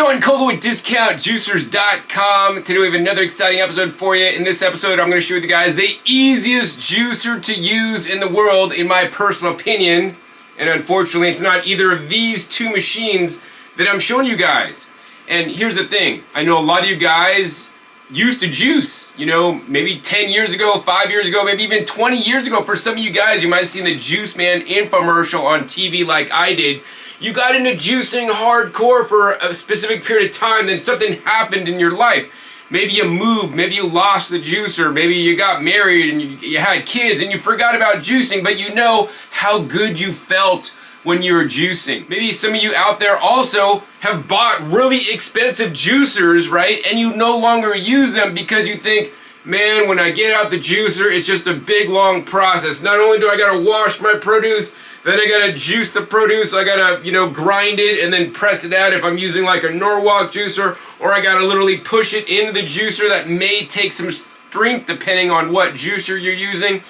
Join Coco with DiscountJuicers.com. Today we have another exciting episode for you. In this episode, I'm going to show you guys the easiest juicer to use in the world, in my personal opinion. And unfortunately, it's not either of these two machines that I'm showing you guys. And here's the thing. I know a lot of you guys used to juice, you know, maybe 10 years ago, 5 years ago, maybe even 20 years ago. For some of you guys, you might have seen the Juice Man infomercial on TV like I did. You got into juicing hardcore for a specific period of time, then something happened in your life. Maybe you moved, maybe you lost the juicer, maybe you got married and you had kids and you forgot about juicing, but you know how good you felt when you were juicing. Maybe some of you out there also have bought really expensive juicers, right? And you no longer use them because you think, man, when I get out the juicer, it's just a big long process. Not only do I gotta wash my produce, then I gotta juice the produce, I gotta, you know, grind it and then press it out if I'm using like a Norwalk juicer, or I gotta literally push it into the juicer. That may take some strength depending on what juicer you're using.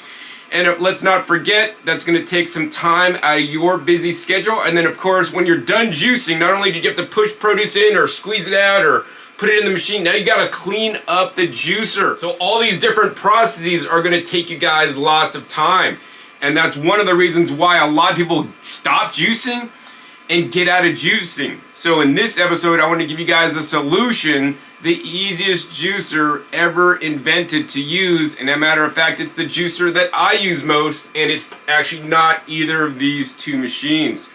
And let's not forget, that's going to take some time out of your busy schedule. And then of course, when you're done juicing, not only do you have to push produce in or squeeze it out or put it in the machine, now you got to clean up the juicer. So all these different processes are going to take you guys lots of time. And that's one of the reasons why a lot of people stop juicing and get out of juicing. So in this episode, I want to give you guys a solution, the easiest juicer ever invented to use. And as a matter of fact, it's the juicer that I use most, and it's actually not either of these two machines.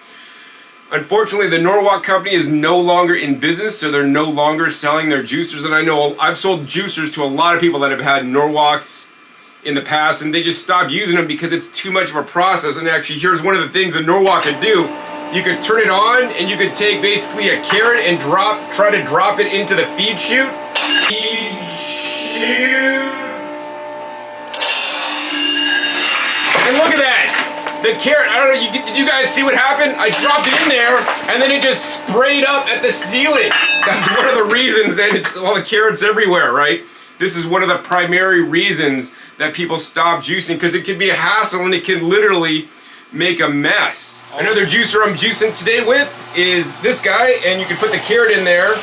Unfortunately, the Norwalk company is no longer in business, so they're no longer selling their juicers. And I know I've sold juicers to a lot of people that have had Norwalks in the past, and they just stopped using them because it's too much of a process. And actually, here's one of the things that Norwalk can do. You could turn it on and you could take basically a carrot and try to drop it into the feed chute. And look at that! The carrot, I don't know, did you guys see what happened? I dropped it in there and then it just sprayed up at the ceiling. That's one of the reasons that it's all the carrots everywhere, right? This is one of the primary reasons that people stop juicing, because it can be a hassle and it can literally make a mess. Another juicer I'm juicing today with is this guy, and you can put the carrot in there,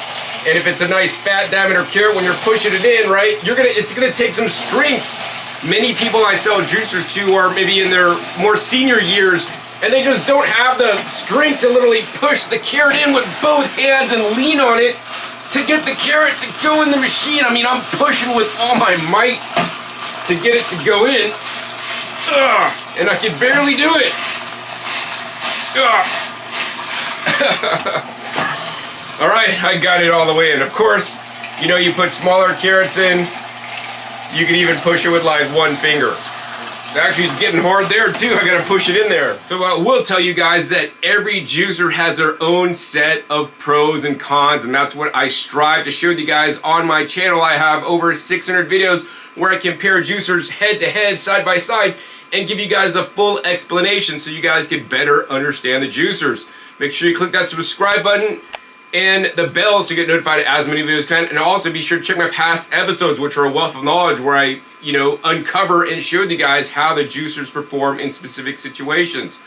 and if it's a nice fat diameter carrot, when you're pushing it in, right, it's gonna take some strength. Many people I sell juicers to are maybe in their more senior years, and they just don't have the strength to literally push the carrot in with both hands and lean on it to get the carrot to go in the machine. I mean, I'm pushing with all my might to get it to go in, and I can barely do it. All right, I got it all the way in. Of course, you know, you put smaller carrots in, you can even push it with like one finger. Actually, it's getting hard there too. I gotta push it in there. So I will tell you guys that every juicer has their own set of pros and cons, and that's what I strive to share with you guys on my channel. I have over 600 videos where I compare juicers head to head, side by side, and give you guys the full explanation so you guys can better understand the juicers. Make sure you click that subscribe button and the bell to get notified as many videos can. And also be sure to check my past episodes, which are a wealth of knowledge, where I, you know, uncover and show you guys how the juicers perform in specific situations.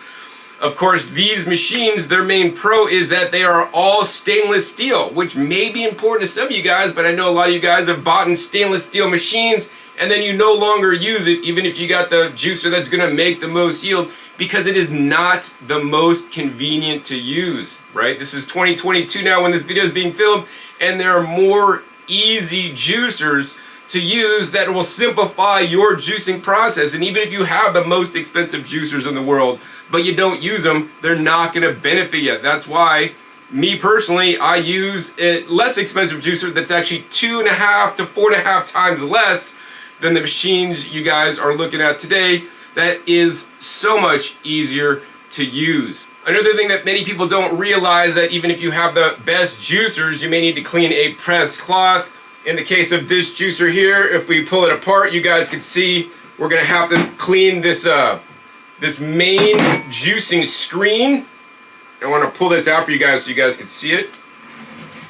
Of course, these machines, their main pro is that they are all stainless steel, which may be important to some of you guys, but I know a lot of you guys have bought in stainless steel machines and then you no longer use it, even if you got the juicer that's gonna make the most yield, because it is not the most convenient to use, right? This is 2022 now when this video is being filmed, and there are more easy juicers to use that will simplify your juicing process. And even if you have the most expensive juicers in the world, but you don't use them, they're not gonna benefit you. That's why, me personally, I use a less expensive juicer that's actually 2.5 to 4.5 times less than the machines you guys are looking at today. That is so much easier to use. Another thing that many people don't realize, that even if you have the best juicers, you may need to clean a press cloth. In the case of this juicer here, if we pull it apart, you guys can see we're gonna have to clean this this main juicing screen. I want to pull this out for you guys so you guys can see it.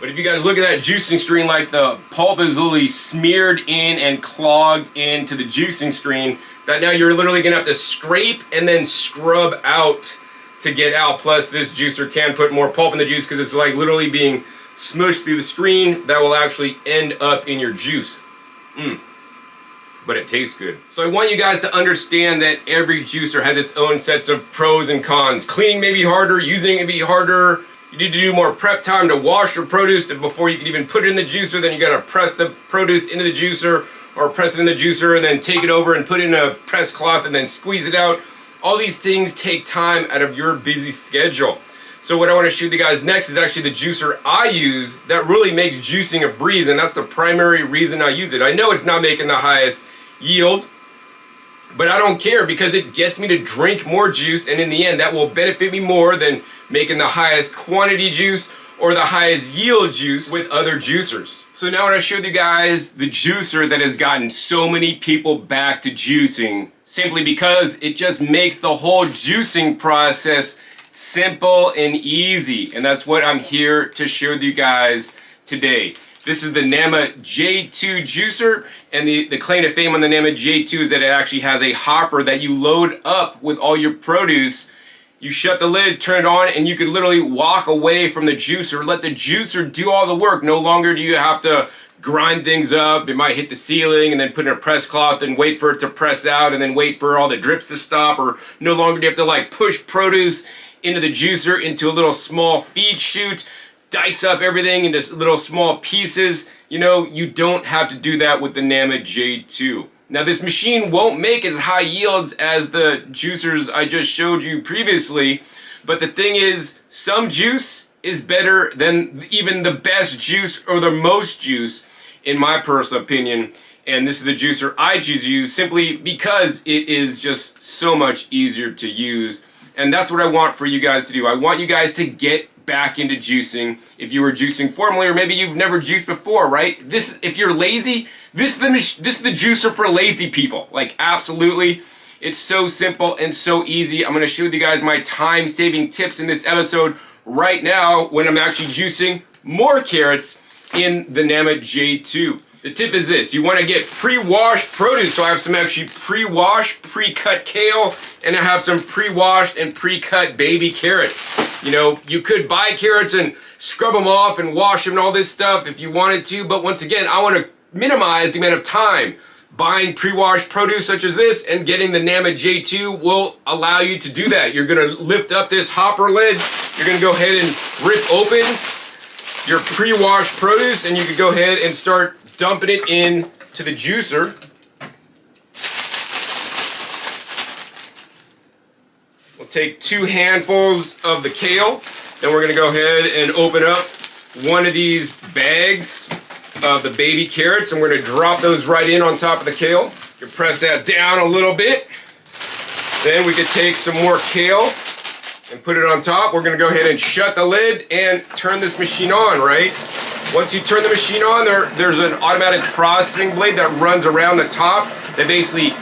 But if you guys look at that juicing screen, like the pulp is literally smeared in and clogged into the juicing screen, that now you're literally gonna have to scrape and then scrub out to get out. Plus this juicer can put more pulp in the juice because it's like literally being smush through the screen that will actually end up in your juice. But it tastes good. So I want you guys to understand that every juicer has its own sets of pros and cons. Cleaning may be harder, using it may be harder. You need to do more prep time to wash your produce before you can even put it in the juicer. Then you gotta press the produce into the juicer, or press it in the juicer and then take it over and put it in a press cloth and then squeeze it out. All these things take time out of your busy schedule. So what I want to show you guys next is actually the juicer I use that really makes juicing a breeze, and that's the primary reason I use it. I know it's not making the highest yield, but I don't care because it gets me to drink more juice, and in the end that will benefit me more than making the highest quantity juice or the highest yield juice with other juicers. So now I want to show you guys the juicer that has gotten so many people back to juicing simply because it just makes the whole juicing process simple and easy, and that's what I'm here to share with you guys today. This is the Nama J2 juicer, and the claim to fame on the Nama J2 is that it actually has a hopper that you load up with all your produce. You shut the lid, turn it on, and you can literally walk away from the juicer, let the juicer do all the work. No longer do you have to grind things up. It might hit the ceiling and then put in a press cloth and wait for it to press out and then wait for all the drips to stop, or no longer do you have to like push produce into the juicer into a little small feed chute, dice up everything into little small pieces. You know, you don't have to do that with the Nama J2. Now this machine won't make as high yields as the juicers I just showed you previously, but the thing is, some juice is better than even the best juice or the most juice, in my personal opinion. And this is the juicer I choose to use simply because it is just so much easier to use. And that's what I want for you guys to do. I want you guys to get back into juicing. If you were juicing formerly, or maybe you've never juiced before, right? If you're lazy, this is the juicer for lazy people. Like, absolutely. It's so simple and so easy. I'm going to show you guys my time-saving tips in this episode right now when I'm actually juicing more carrots in the Nama J2. The tip is this: you want to get pre-washed produce. So I have some actually pre-washed, pre-cut kale, and I have some pre-washed and pre-cut baby carrots. You know, you could buy carrots and scrub them off and wash them and all this stuff if you wanted to, but once again, I want to minimize the amount of time. Buying pre-washed produce such as this and getting the Nama J2 will allow you to do that. You're going to lift up this hopper lid, you're going to go ahead and rip open your pre-washed produce, and you can go ahead and start dumping it in to the juicer. We'll take 2 handfuls of the kale, then we're going to go ahead and open up one of these bags of the baby carrots, and we're going to drop those right in on top of the kale. You can press that down a little bit. Then we could take some more kale and put it on top. We're going to go ahead and shut the lid and turn this machine on, right? Once you turn the machine on, there's an automatic processing blade that runs around the top that basically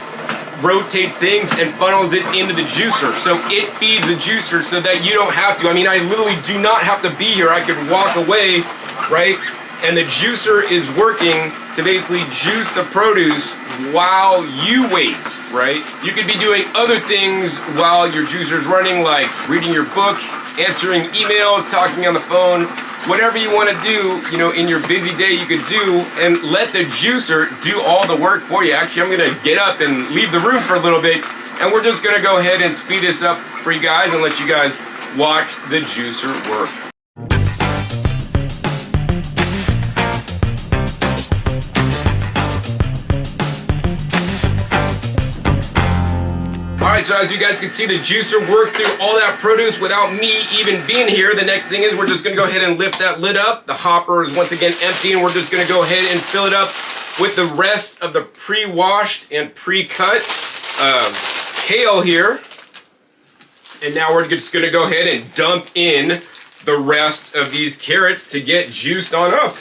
rotates things and funnels it into the juicer. So it feeds the juicer so that you don't have to. I mean, I literally do not have to be here. I could walk away, right? And the juicer is working to basically juice the produce while you wait, right? You could be doing other things while your juicer's running, like reading your book, answering email, talking on the phone, whatever you want to do, you know, in your busy day you could do, and let the juicer do all the work for you. Actually, I'm going to get up and leave the room for a little bit, and we're just going to go ahead and speed this up for you guys and let you guys watch the juicer work. Alright, so as you guys can see, the juicer worked through all that produce without me even being here. The next thing is we're just going to go ahead and lift that lid up. The hopper is once again empty, and we're just going to go ahead and fill it up with the rest of the pre-washed and pre-cut kale here. And now we're just going to go ahead and dump in the rest of these carrots to get juiced on up.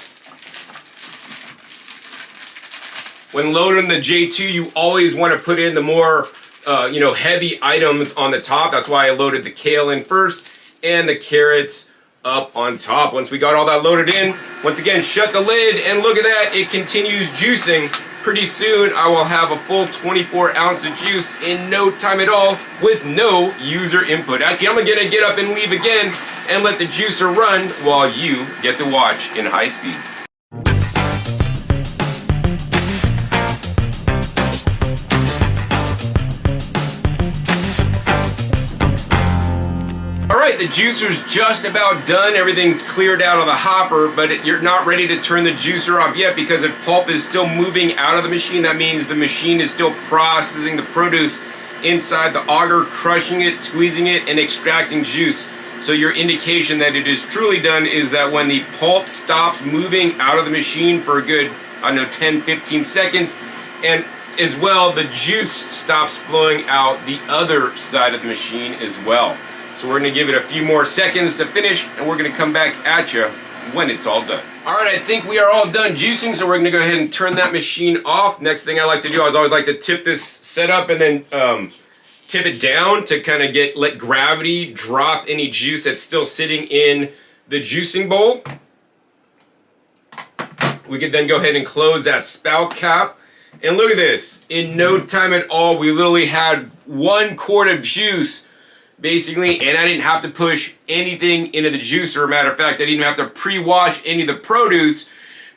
When loading the J2, you always want to put in the more heavy items on the top. That's why I loaded the kale in first and the carrots up on top. Once we got all that loaded in, once again, shut the lid, and look at that, it continues juicing Pretty soon I will have a full 24 ounce of juice in no time at all with no user input. Actually, I'm gonna get up and leave again and let the juicer run while you get to watch in high speed. Alright, the juicer's just about done. Everything's cleared out of the hopper, but you're not ready to turn the juicer off yet because the pulp is still moving out of the machine. That means the machine is still processing the produce inside the auger, crushing it, squeezing it, and extracting juice. So your indication that it is truly done is that when the pulp stops moving out of the machine for a good, I don't know, 10-15 seconds, and as well, the juice stops flowing out the other side of the machine as well. So we're gonna give it a few more seconds to finish, and we're gonna come back at you when it's all done. All right, I think we are all done juicing, so we're gonna go ahead and turn that machine off. Next thing I like to do is always like to tip this setup and then tip it down to kind of let gravity drop any juice that's still sitting in the juicing bowl. We could then go ahead and close that spout cap. And look at this, in no time at all, we literally had 1 quart of juice basically, and I didn't have to push anything into the juicer. Matter of fact, I didn't even have to pre-wash any of the produce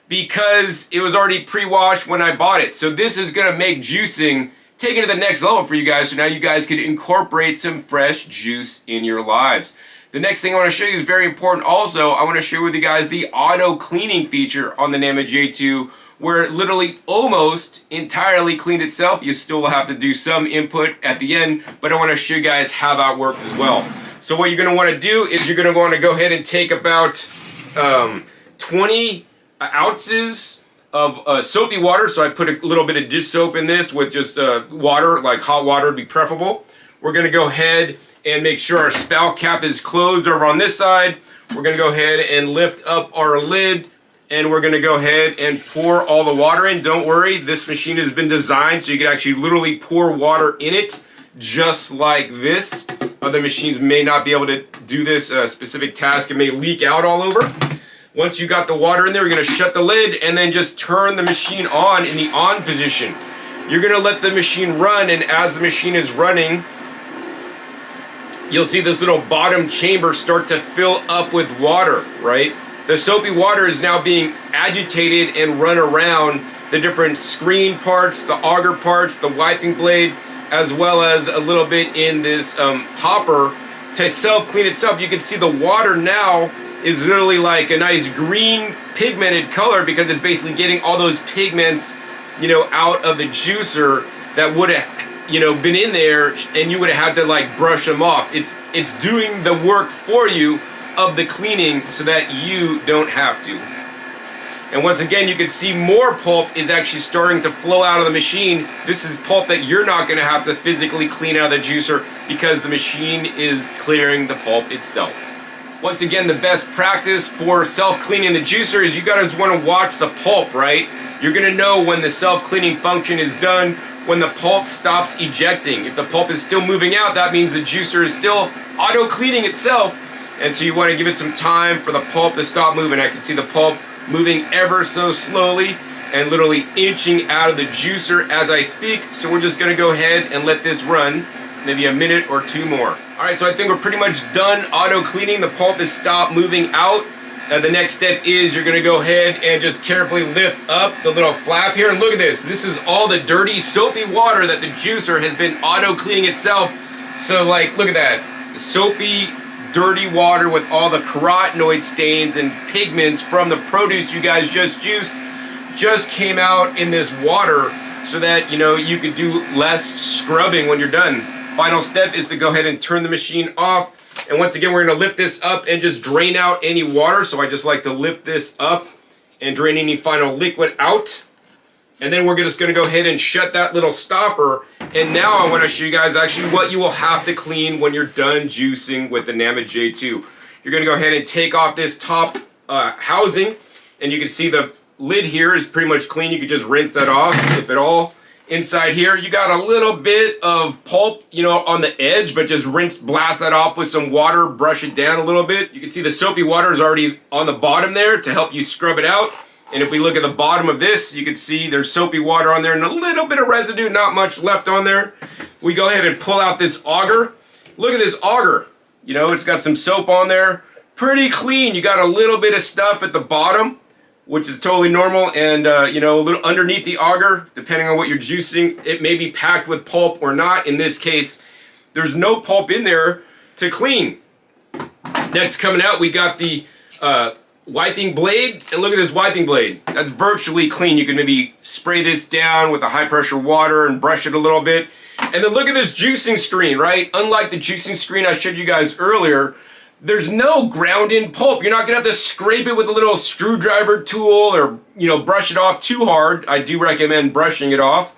because it was already pre-washed when I bought it. So this is gonna make juicing take it to the next level for you guys. So now you guys could incorporate some fresh juice in your lives. The next thing I want to show you is very important also. I want to share with you guys the auto cleaning feature on the Nama J2, where it literally almost entirely cleaned itself. You still will have to do some input at the end, but I want to show you guys how that works as well. So what you're going to want to do is you're going to want to go ahead and take about 20 ounces of soapy water. So I put a little bit of dish soap in this with just water, like hot water would be preferable. We're going to go ahead and make sure our spout cap is closed over on this side. We're going to go ahead and lift up our lid, and we're going to go ahead and pour all the water in. Don't worry, this machine has been designed so you can actually literally pour water in it just like this. Other machines may not be able to do this specific task. It may leak out all over. Once you got the water in there, you're going to shut the lid and then just turn the machine on in the on position. You're going to let the machine run, and as the machine is running, you'll see this little bottom chamber start to fill up with water, right? The soapy water is now being agitated and run around the different screen parts, the auger parts, the wiping blade, as well as a little bit in this hopper to self-clean itself. You can see the water now is literally like a nice green pigmented color because it's basically getting all those pigments, you know, out of the juicer that would have, you know, been in there, and you would have had to like brush them off. It's doing the work for you of the cleaning so that you don't have to. And once again, you can see more pulp is actually starting to flow out of the machine. This is pulp that you're not going to have to physically clean out of the juicer because the machine is clearing the pulp itself. Once again, the best practice for self-cleaning the juicer is you guys want to watch the pulp, right? You're going to know when the self-cleaning function is done, when the pulp stops ejecting. If the pulp is still moving out, that means the juicer is still auto-cleaning itself. And so you want to give it some time for the pulp to stop moving. I can see the pulp moving ever so slowly and literally inching out of the juicer as I speak. So we're just going to go ahead and let this run maybe a minute or two more. All right, so I think we're pretty much done auto cleaning. The pulp has stopped moving out. The next step is you're going to go ahead and just carefully lift up the little flap here. And look at this. This is all the dirty soapy water that the juicer has been auto cleaning itself. So like, look at that. The soapy dirty water with all the carotenoid stains and pigments from the produce you guys just juiced just came out in this water so that, you know, you could do less scrubbing when you're done. Final step is to go ahead and turn the machine off. And once again, we're going to lift this up and just drain out any water. So I just like to lift this up and drain any final liquid out. And then we're just going to go ahead and shut that little stopper. And now I want to show you guys actually what you will have to clean when you're done juicing with the Nama J2. You're going to go ahead and take off this top housing. And you can see the lid here is pretty much clean. You can just rinse that off, if at all. Inside here, you got a little bit of pulp, you know, on the edge, but just blast that off with some water, brush it down a little bit. You can see the soapy water is already on the bottom there to help you scrub it out. And if we look at the bottom of this, you can see there's soapy water on there and a little bit of residue, not much left on there. We go ahead and pull out this auger. Look at this auger. You know, it's got some soap on there. Pretty clean. You got a little bit of stuff at the bottom, which is totally normal. And, you know, a little underneath the auger, depending on what you're juicing, it may be packed with pulp or not. In this case, there's no pulp in there to clean. Next coming out, we got the wiping blade, and look at this wiping blade. That's virtually clean. You can maybe spray this down with a high pressure water and brush it a little bit. And then look at this juicing screen, right? Unlike the juicing screen I showed you guys earlier, there's no ground in pulp. You're not gonna have to scrape it with a little screwdriver tool or, you know, brush it off too hard. I do recommend brushing it off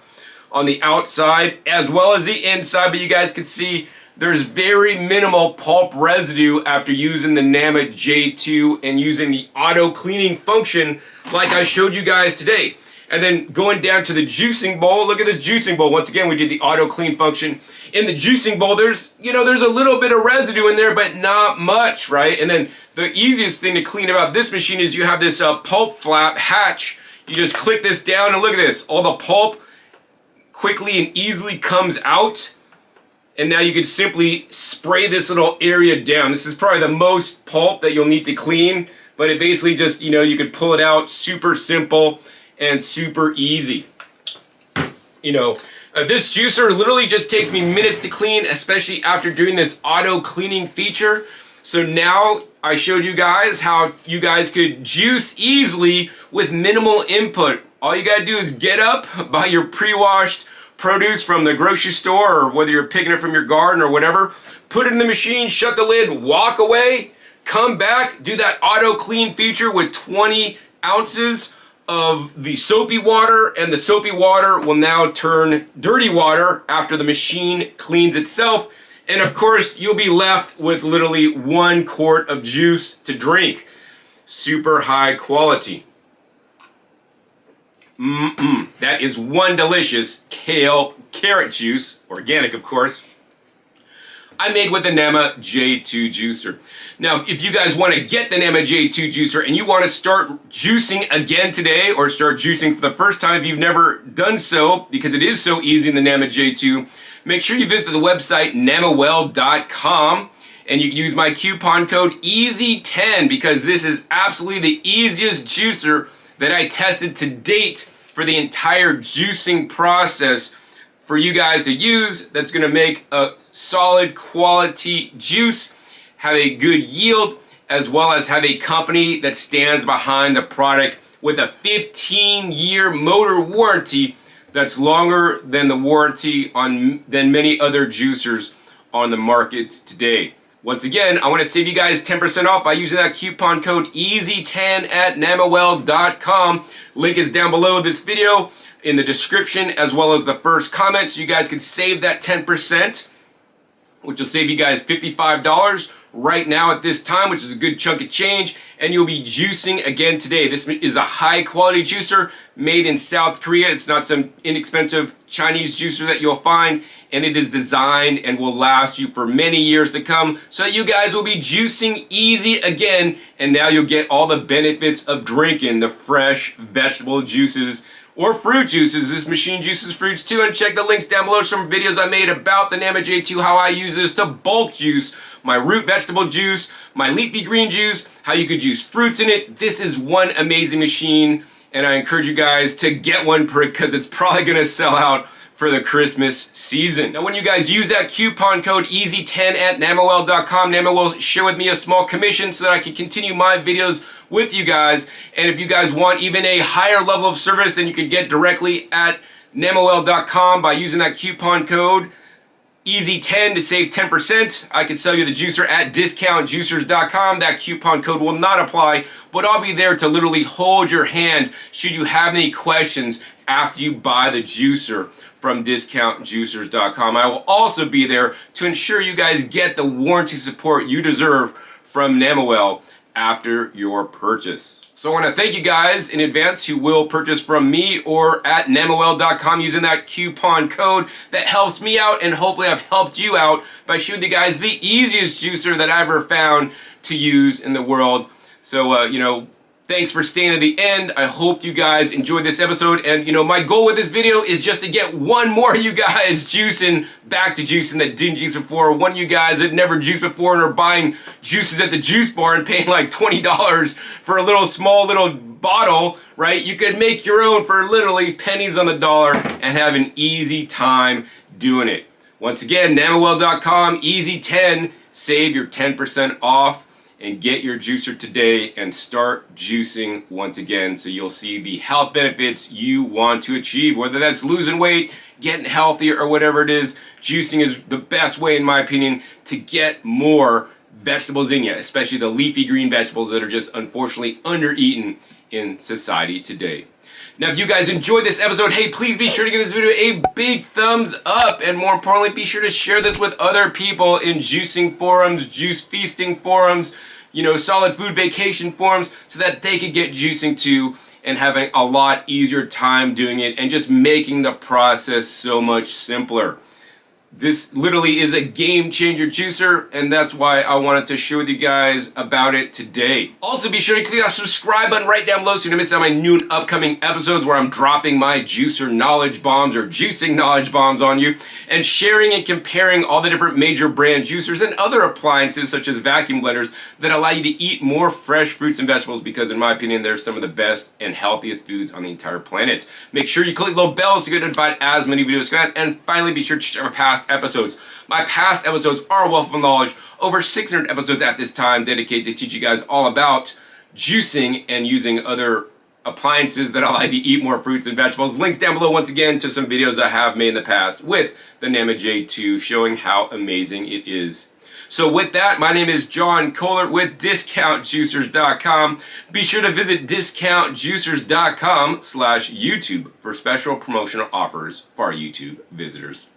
on the outside as well as the inside, but you guys can see there's very minimal pulp residue after using the Nama J2 and using the auto cleaning function like I showed you guys today. And then going down to the juicing bowl, look at this juicing bowl. Once again, we did the auto clean function. In the juicing bowl, there's a little bit of residue in there, but not much, right? And then the easiest thing to clean about this machine is you have this pulp flap hatch. You just click this down and look at this. All the pulp quickly and easily comes out. And now you can simply spray this little area down. This is probably the most pulp that you'll need to clean, but it basically just, you know, you can pull it out super simple and super easy. You know, this juicer literally just takes me minutes to clean, especially after doing this auto cleaning feature. So now I showed you guys how you guys could juice easily with minimal input. All you gotta do is get up, buy your pre-washed produce from the grocery store, or whether you're picking it from your garden or whatever, put it in the machine, shut the lid, walk away, come back, do that auto clean feature with 20 ounces of the soapy water, and the soapy water will now turn dirty water after the machine cleans itself. And of course, you'll be left with literally 1 quart of juice to drink. Super high quality. That is one delicious kale carrot juice, organic of course, I made with the Nama J2 juicer. Now, if you guys want to get the Nama J2 juicer and you want to start juicing again today, or start juicing for the first time if you've never done so, because it is so easy in the Nama J2, make sure you visit the website namawell.com and you can use my coupon code EASY10, because this is absolutely the easiest juicer that I tested to date for the entire juicing process for you guys to use. That's going to make a solid quality juice, have a good yield, as well as have a company that stands behind the product with a 15-year motor warranty that's longer than the warranty than many other juicers on the market today. Once again, I want to save you guys 10% off by using that coupon code EASY10 at namawell.com. Link is down below this video in the description, as well as the first comment, so you guys can save that 10%, which will save you guys $55 right now at this time, which is a good chunk of change, and you'll be juicing again today. This is a high quality juicer made in South Korea. It's not some inexpensive Chinese juicer that you'll find, and it is designed and will last you for many years to come, so you guys will be juicing easy again, and now you'll get all the benefits of drinking the fresh vegetable juices or fruit juices. This machine juices fruits too, and check the links down below. Some videos I made about the Nama J2, how I use this to bulk juice my root vegetable juice, my leafy green juice, how you could use fruits in it. This is one amazing machine, and I encourage you guys to get one because it's probably gonna sell out for the Christmas season. Now, when you guys use that coupon code EASY10 at namawell.com, Nama will share with me a small commission so that I can continue my videos with you guys. And if you guys want even a higher level of service than you can get directly at namawell.com by using that coupon code EASY10 to save 10%, I can sell you the juicer at discountjuicers.com. That coupon code will not apply, but I'll be there to literally hold your hand should you have any questions after you buy the juicer from discountjuicers.com. I will also be there to ensure you guys get the warranty support you deserve from Namawell after your purchase. So I want to thank you guys in advance who will purchase from me or at namawell.com using that coupon code. That helps me out, and hopefully I've helped you out by showing you guys the easiest juicer that I ever found to use in the world. So, you know, Thanks for staying to the end. I hope you guys enjoyed this episode. And my goal with this video is just to get one more of you guys back to juicing that didn't juice before. One of you guys that never juiced before and are buying juices at the juice bar and paying like $20 for a small little bottle, right? You could make your own for literally pennies on the dollar and have an easy time doing it. Once again, namawell.com, easy 10, save your 10% off. And get your juicer today and start juicing once again so you'll see the health benefits you want to achieve. Whether that's losing weight, getting healthier, or whatever it is, juicing is the best way, in my opinion, to get more vegetables in you, especially the leafy green vegetables that are just unfortunately under-eaten in society today. Now, if you guys enjoyed this episode, hey, please be sure to give this video a big thumbs up. And more importantly, be sure to share this with other people in juicing forums, juice feasting forums, solid food vacation forums, so that they could get juicing too and having a lot easier time doing it and just making the process so much simpler. This literally is a game changer juicer, and that's why I wanted to share with you guys about it today. Also, be sure to click that subscribe button right down below so you don't miss out on my new and upcoming episodes where I'm dropping my juicer knowledge bombs or juicing knowledge bombs on you and sharing and comparing all the different major brand juicers and other appliances such as vacuum blenders that allow you to eat more fresh fruits and vegetables because, in my opinion, they're some of the best and healthiest foods on the entire planet. Make sure you click the little bell so you get notified as many videos come out, and finally, be sure to check my past episodes. My past episodes are a wealth of knowledge. Over 600 episodes at this time dedicated to teach you guys all about juicing and using other appliances that allow you to eat more fruits and vegetables. Links down below once again to some videos I have made in the past with the Nama J2 showing how amazing it is. So with that, my name is John Kohler with DiscountJuicers.com. Be sure to visit DiscountJuicers.com/YouTube for special promotional offers for our YouTube visitors.